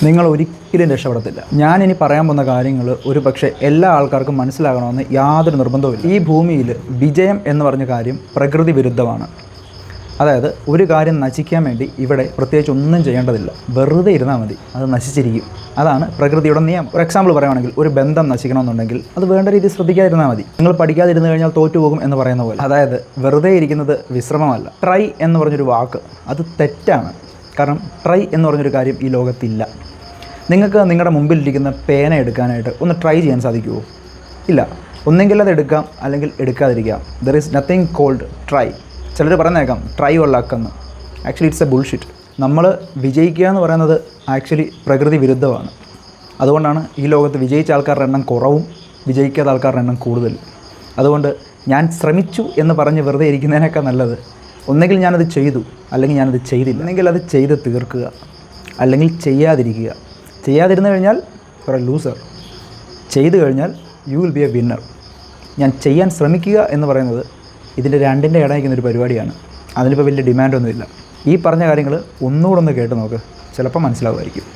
നിങ്ങൾ ഒരിക്കലും രക്ഷപ്പെടത്തില്ല. ഞാനിനി പറയാൻ പോകുന്ന കാര്യങ്ങൾ ഒരു പക്ഷേ എല്ലാ ആൾക്കാർക്കും മനസ്സിലാകണമെന്ന് യാതൊരു നിർബന്ധവുമില്ല. ഈ ഭൂമിയിൽ വിജയം എന്ന് പറഞ്ഞ കാര്യം പ്രകൃതി വിരുദ്ധമാണ്. അതായത് ഒരു കാര്യം നശിക്കാൻ വേണ്ടി ഇവിടെ പ്രത്യേകിച്ച് ഒന്നും ചെയ്യേണ്ടതില്ല, വെറുതെ ഇരുന്നാൽ മതി, അത് നശിച്ചിരിക്കും. അതാണ് പ്രകൃതിയുടെ നിയമം. ഒരു എക്സാമ്പിൾ പറയുകയാണെങ്കിൽ, ഒരു ബന്ധം നശിക്കണമെന്നുണ്ടെങ്കിൽ അത് വേണ്ട രീതിയിൽ ശ്രദ്ധിക്കാതിരുന്നാൽ മതി. നിങ്ങൾ പഠിക്കാതിരുന്നു കഴിഞ്ഞാൽ തോറ്റുപോകും എന്ന് പറയുന്ന പോലെ. അതായത് വെറുതെ ഇരിക്കുന്നത് വിശ്രമമല്ല. ട്രൈ എന്ന് പറഞ്ഞൊരു വാക്ക് അത് തെറ്റാണ്. കാരണം ട്രൈ എന്ന് പറഞ്ഞൊരു കാര്യം ഈ ലോകത്തില്ല. നിങ്ങൾക്ക് നിങ്ങളുടെ മുമ്പിലിരിക്കുന്ന പേന എടുക്കാനായിട്ട് ഒന്ന് ട്രൈ ചെയ്യാൻ സാധിക്കുമോ? ഇല്ല. ഒന്നെങ്കിൽ അത് എടുക്കാം, അല്ലെങ്കിൽ എടുക്കാതിരിക്കാം. There is nothing called try. ചിലർ പറയുന്നേക്കാം ട്രൈ ഓർ ലക്ക് എന്ന്. Actually it's a bullshit. നമ്മൾ വിജയിക്കുക എന്ന് പറയുന്നത് ആക്ച്വലി പ്രകൃതി വിരുദ്ധമാണ്. അതുകൊണ്ടാണ് ഈ ലോകത്ത് വിജയിച്ച ആൾക്കാരുടെ എണ്ണം കുറവും വിജയിക്കാത്ത ആൾക്കാരുടെ എണ്ണം കൂടുതൽ. അതുകൊണ്ട് ഞാൻ ശ്രമിച്ചു എന്ന് പറഞ്ഞ് വെറുതെ ഇരിക്കുന്നതിനേക്കാൾ നല്ലത് ഒന്നെങ്കിൽ ഞാനത് ചെയ്തു, അല്ലെങ്കിൽ ഞാനത് ചെയ്തില്ല. അല്ലെങ്കിൽ അത് ചെയ്ത് തീർക്കുക, അല്ലെങ്കിൽ ചെയ്യാതിരിക്കുക. ചെയ്യാതിരുന്നു കഴിഞ്ഞാൽ ഒരു ലൂസർ, ചെയ്തു കഴിഞ്ഞാൽ you will be A winner. ഞാൻ ചെയ്യാൻ ശ്രമിക്കുക എന്ന് പറയുന്നത് ഇതിൻ്റെ രണ്ടിൻ്റെ ഇടയ്ക്കുന്നൊരു പരിപാടിയാണ്. അതിനിപ്പോൾ വലിയ ഡിമാൻഡൊന്നുമില്ല. ഈ പറഞ്ഞ കാര്യങ്ങൾ ഒന്നുകൂടെ ഒന്ന് കേട്ട് നോക്ക്, ചിലപ്പോൾ മനസ്സിലാവുമായിരിക്കും.